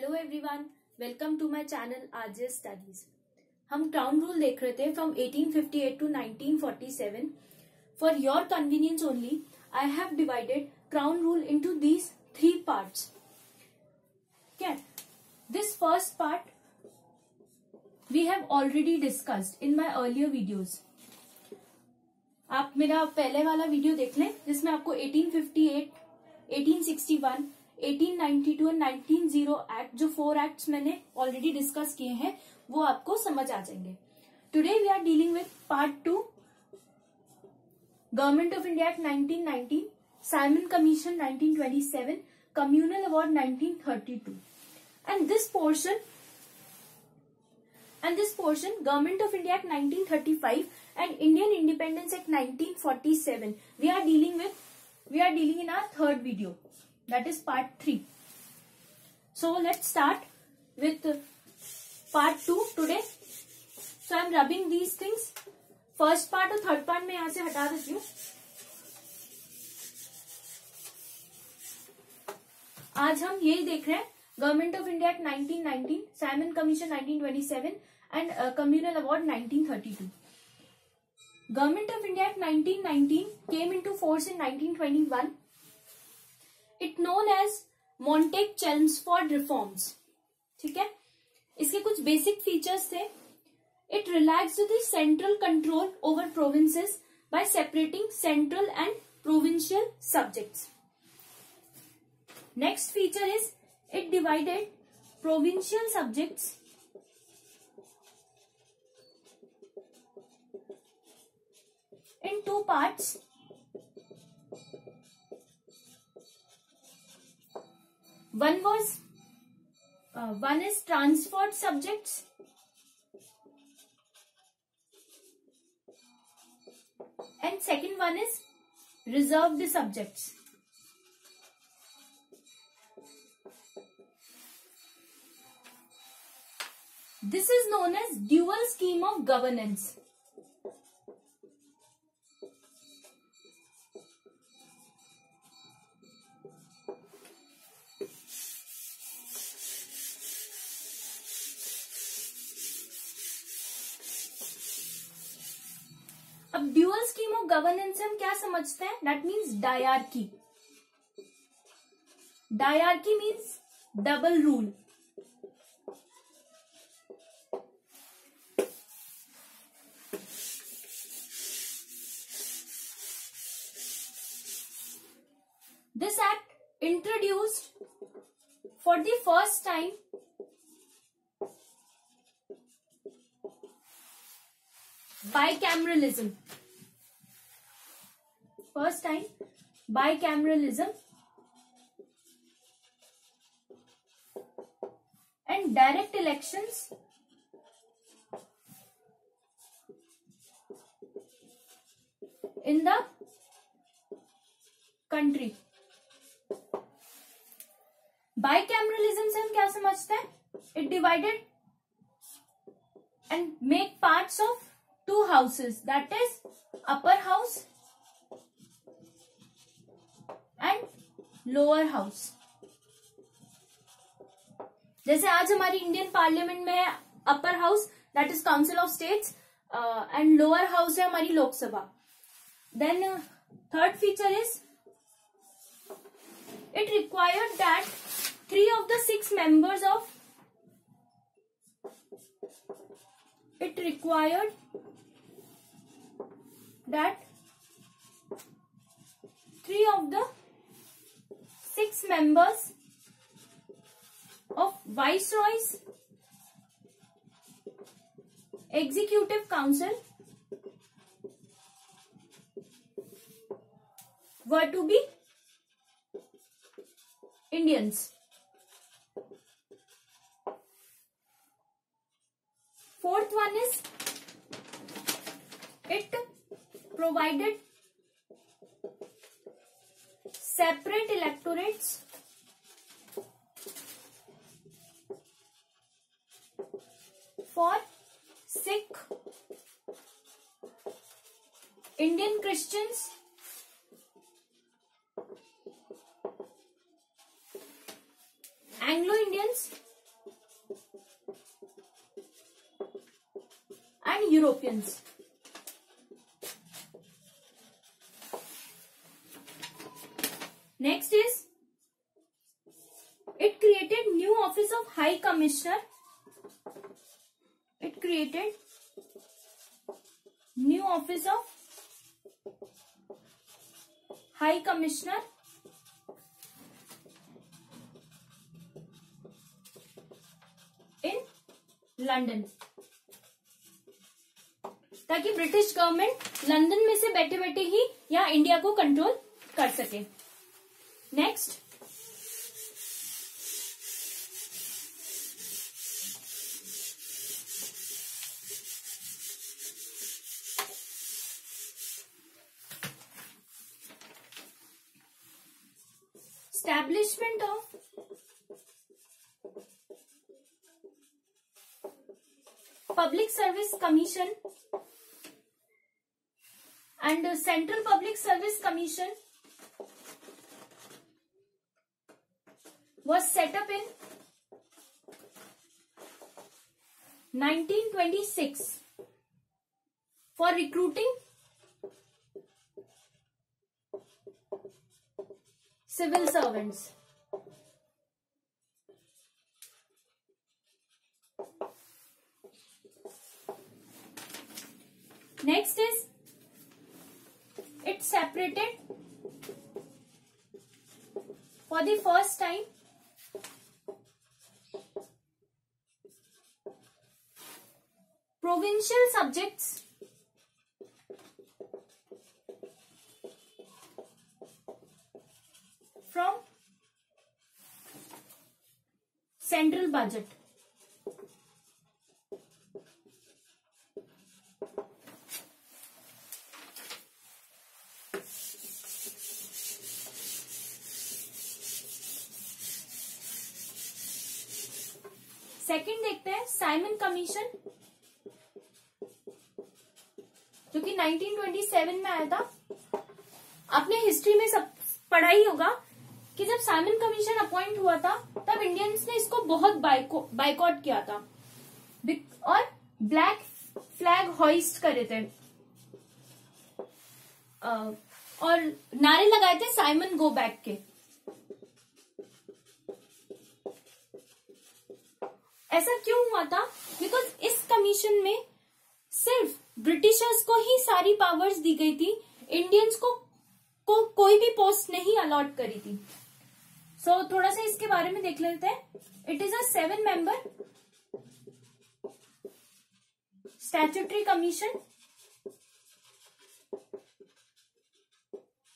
Hello everyone, welcome to my channel RJ studies. हम crown rule देख रहे थे from 1858 to 1947। For your convenience only I have divided crown rule into these 3 parts. क्या this first part we have already discussed in my earlier videos. आप मेरा पहले वाला video देख लें जिसमें आपको 1858, 1861, 1892 और 1900 एक्ट, जो 4 एक्ट्स मैंने ऑलरेडी डिस्कस किए हैं, वो आपको समझ आ जाएंगे। Today we are dealing with part 2, government of India act 1919, Simon commission 1927, communal award 1932, and this portion government of India act 1935 and Indian Independence Act 1947 we are dealing in our third video, that is part 3. So let's start with part 2 today. So I am rubbing these things. First part और third part में यहाँ से हटा देती हूँ। आज हम यही देख रहे हैं, government of India act 1919, Simon commission 1927 and communal award 1932. Government of India Act 1919 came into force in 1921. It known as Montague-Chelmsford reforms. ठीक है, इसके कुछ बेसिक फीचर्स थे. It relaxed the central control over provinces by separating central and provincial subjects. Next feature is it divided provincial subjects in 2 parts. One is transferred subjects and second one is reserved subjects. This is known as dual scheme of governance. अब dual scheme of governance से हम क्या समझते हैं? That means dyarchy. Dyarchy means double rule. This act introduced for the first time bicameralism. First time bicameralism and direct elections in the country. Bicameralism से हम क्या समझते हैं? It divided and make parts of 2 houses, that is upper house and lower house. जैसे आज हमारी Indian parliament में है upper house, that is council of states, and lower house है हमारी Lok Sabha. Then third feature is it required that 3 of the 6 members of of Viceroy's Executive Council were to be Indians. Fourth one is it provided separate electorates for Sikh, Indian Christians, Anglo-Indians and Europeans. Next is, it created new office of High Commissioner. It created new office of High Commissioner in London, ताकि British government London में से बैठे बैठे ही यहाँ India को control कर सके. Next, establishment of Public Service Commission and Central Public Service Commission was set up in 1926 for recruiting civil servants. Next is, it separated for the first time provincial subjects from central budget. Second देखते हैं Simon commission, जो कि 1927 में आया था. आपने history में सब पढ़ा ही होगा कि जब साइमन कमीशन अपॉइंट हुआ था तब इंडियंस ने इसको बहुत बाइकआउट किया था और ब्लैक फ्लैग हॉइस्ट करे थे और नारे लगाए थे साइमन गो बैक के. ऐसा क्यों हुआ था? बिकॉज इस कमीशन में सिर्फ ब्रिटिशर्स को ही सारी पावर्स दी गई थी, इंडियंस को कोई भी पोस्ट नहीं अलॉट करी थी. सो थोड़ा सा इसके बारे में देख लेते हैं. It is a 7 member statutory commission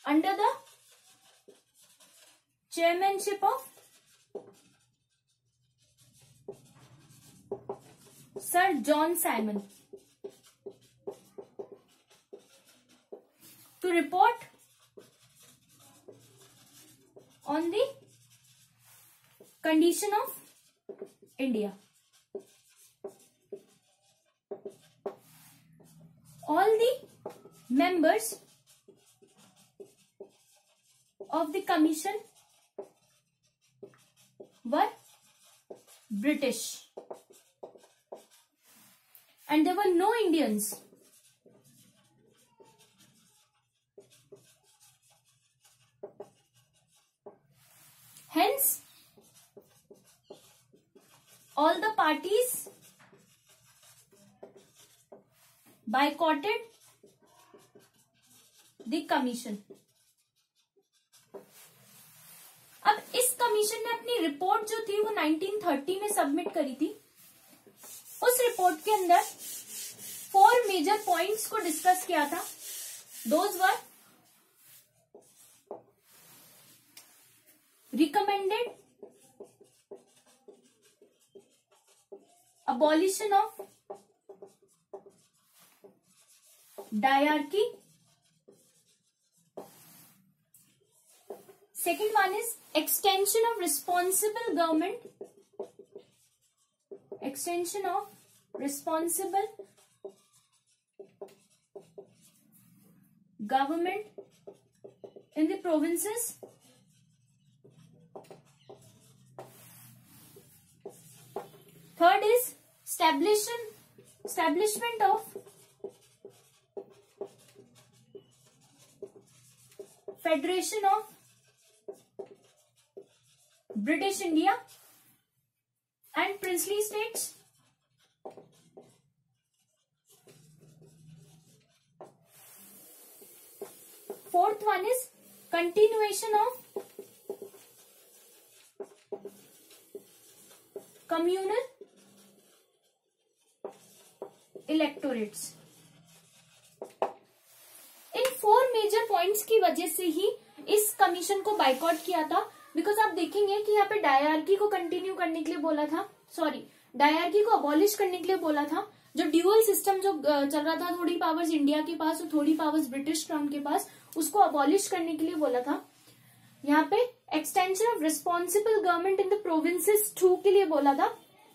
under the chairmanship of Sir John Simon to report on the condition of India. All the members of the commission were British and there were no Indians. Hence, all the parties boycotted the commission. अब इस commission ने अपनी report जो थी वो 1930 में submit करी थी. उस रिपोर्ट के अंदर 4 मेजर पॉइंट्स को डिस्कस किया था. Those were recommended abolition of diarchy. Second one is extension of responsible government. Extension of responsible government in the provinces. Third is establishment of Federation of British India and Princely States. Fourth one is continuation of communal electorates. इन 4 major points की वजह से ही इस commission को boycott किया था, because आप देखेंगे कि यहाँ पे डायरार्की को कंटिन्यू करने के लिए बोला था, डायरार्की को अबॉलिश करने के लिए बोला था। जो ड्यूअल सिस्टम जो चल रहा था, थोड़ी पावर्स इंडिया के पास और थोड़ी पावर्स ब्रिटिश क्राउन के पास, उसको अबॉलिश करने के लिए बोला था। यहाँ पे extension of responsible government in the provinces 2 के लिए बोला था,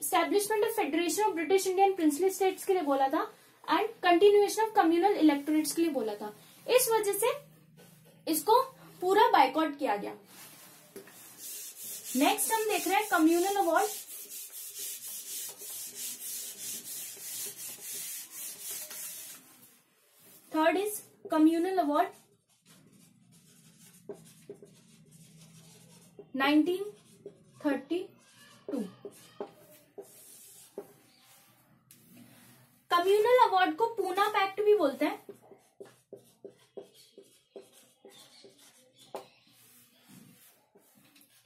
establishment of federation of British India and princely states के लिए बोला था, and continuation of communal electorates के लिए बोला था। इस वजह से इसको पूरा बाइकआउट किया गया। नेक्स्ट हम देख रहे हैं communal award. Third is communal award 1932। Communal award को पूना पैक्ट भी बोलते हैं।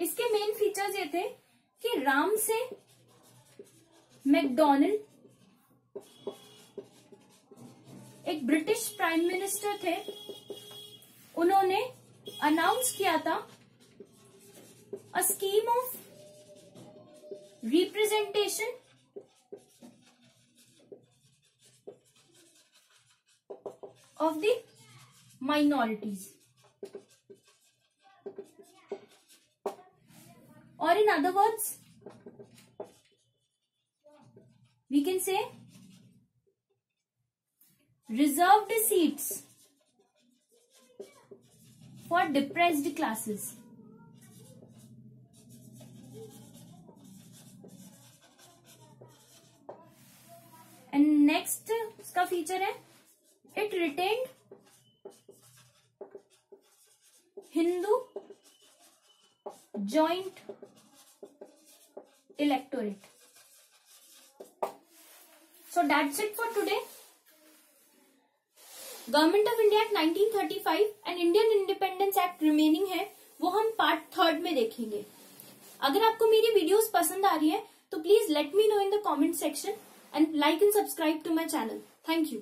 इसके मेन फीचर्स ये थे कि राम से मैकडोनाल्ड एक ब्रिटिश प्राइम मिनिस्टर थे, उन्होंने अनाउंस किया था a scheme of representation of the minorities, or in other words we can say reserved seats for depressed classes. And next इसका फीचर है it retained Hindu joint electorate. So that's it for today. Government of India act 1935 and Indian independence act remaining है, वो हम part 3 में देखेंगे। अगर आपको मेरी वीडियोस पसंद आ रही है तो please let me know in the comment section and like and subscribe to my channel. Thank you.